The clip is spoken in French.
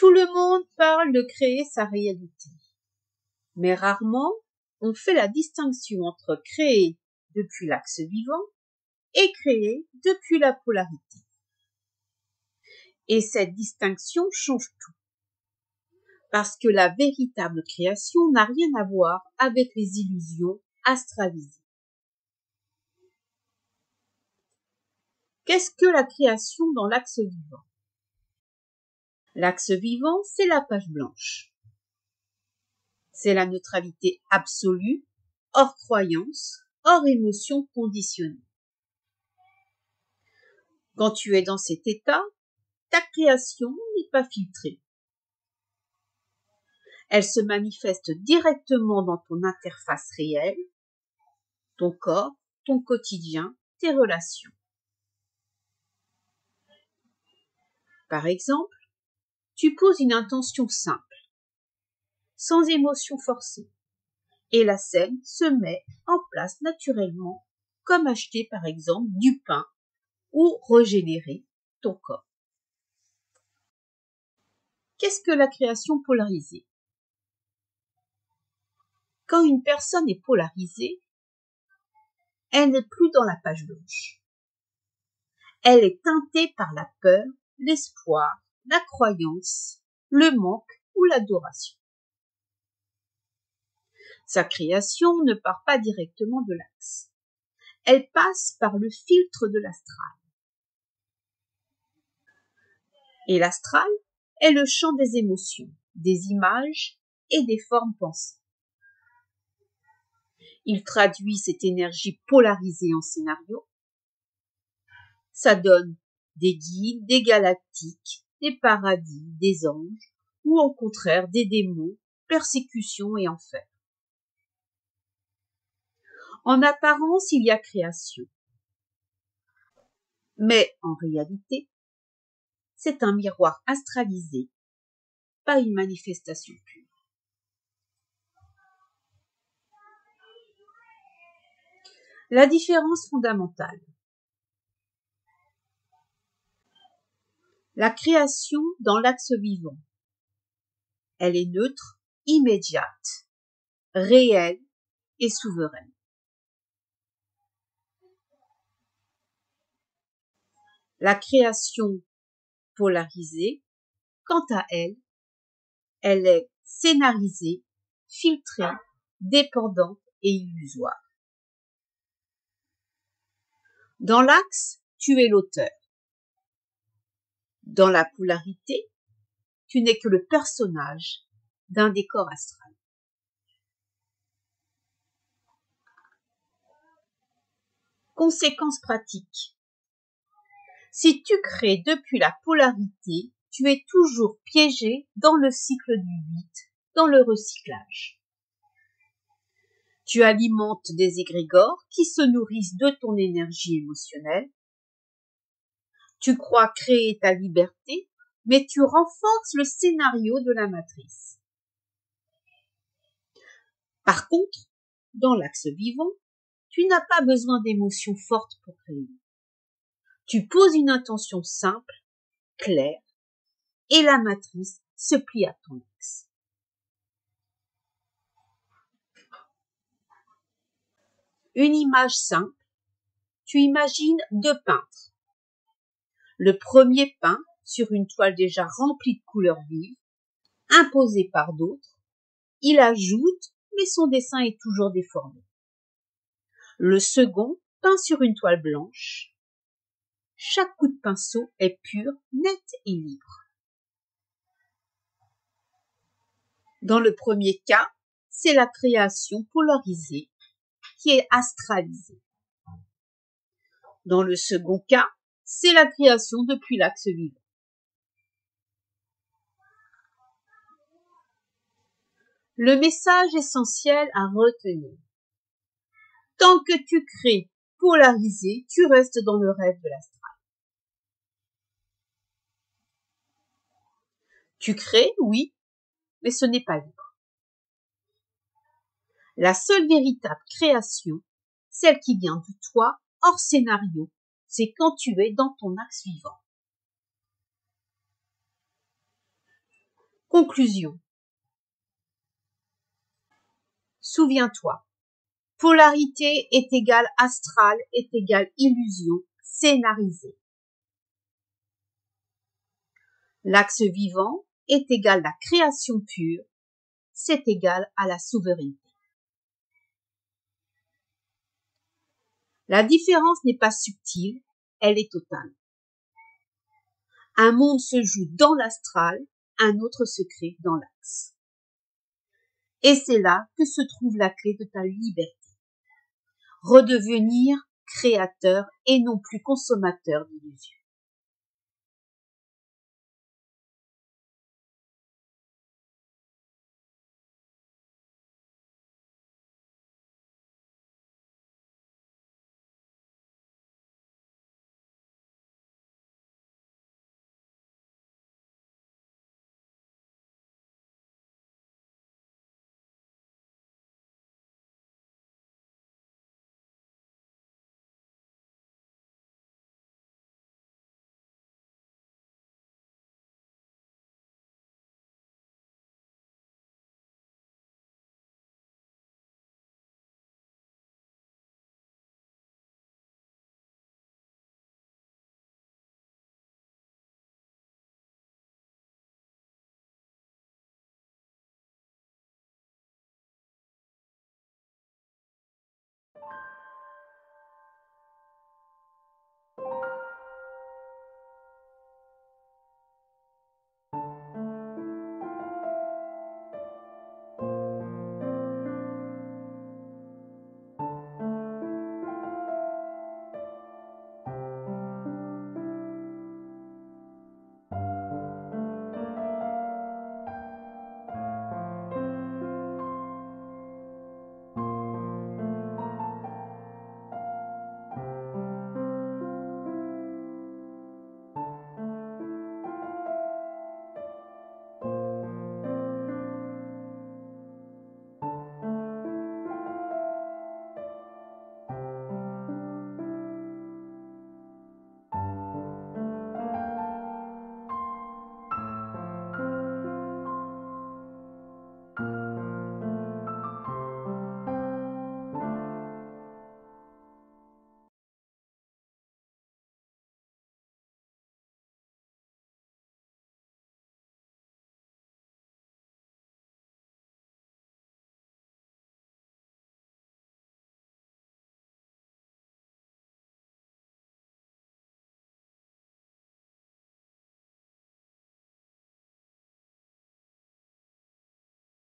Tout le monde parle de créer sa réalité, mais rarement on fait la distinction entre créer depuis l'axe vivant et créer depuis la polarité. Et cette distinction change tout, parce que la véritable création n'a rien à voir avec les illusions astralisées. Qu'est-ce que la création dans l'axe vivant? L'axe vivant, c'est la page blanche. C'est la neutralité absolue, hors croyance, hors émotion conditionnée. Quand tu es dans cet état, ta création n'est pas filtrée. Elle se manifeste directement dans ton interface réelle, ton corps, ton quotidien, tes relations. Par exemple, tu poses une intention simple, sans émotion forcée, et la scène se met en place naturellement, comme acheter par exemple du pain ou régénérer ton corps. Qu'est-ce que la création polarisée? Quand une personne est polarisée, elle n'est plus dans la page blanche. Elle est teintée par la peur, l'espoir, la croyance, le manque ou l'adoration. Sa création ne part pas directement de l'axe. Elle passe par le filtre de l'astral. Et l'astral est le champ des émotions, des images et des formes pensées. Il traduit cette énergie polarisée en scénario. Ça donne des guides, des galactiques, des paradis, des anges, ou au contraire des démons, persécutions et enfer. En apparence, il y a création. Mais en réalité, c'est un miroir astralisé, pas une manifestation pure. La différence fondamentale. La création dans l'axe vivant. Elle est neutre, immédiate, réelle et souveraine. La création polarisée, quant à elle, elle est scénarisée, filtrée, dépendante et illusoire. Dans l'axe, tu es l'auteur. Dans la polarité, tu n'es que le personnage d'un décor astral. Conséquences pratiques. Si tu crées depuis la polarité, tu es toujours piégé dans le cycle du 8, dans le recyclage. Tu alimentes des égrégores qui se nourrissent de ton énergie émotionnelle. Tu crois créer ta liberté, mais tu renforces le scénario de la matrice. Par contre, dans l'axe vivant, tu n'as pas besoin d'émotions fortes pour créer. Tu poses une intention simple, claire, et la matrice se plie à ton axe. Une image simple, tu imagines deux peintres. Le premier peint sur une toile déjà remplie de couleurs vives, imposée par d'autres. Il ajoute, mais son dessin est toujours déformé. Le second peint sur une toile blanche. Chaque coup de pinceau est pur, net et libre. Dans le premier cas, c'est la création polarisée qui est astralisée. Dans le second cas, c'est la création depuis l'axe vivant. Le message essentiel à retenir. Tant que tu crées polarisé, tu restes dans le rêve de l'astral. Tu crées, oui, mais ce n'est pas libre. La seule véritable création, celle qui vient de toi, hors scénario, c'est quand tu es dans ton axe vivant. Conclusion. Souviens-toi, polarité est égale astral est égale illusion scénarisée. L'axe vivant est égal à la création pure, c'est égal à la souveraineté. La différence n'est pas subtile, elle est totale. Un monde se joue dans l'astral, un autre se crée dans l'axe. Et c'est là que se trouve la clé de ta liberté. Redevenir créateur et non plus consommateur d'illusions.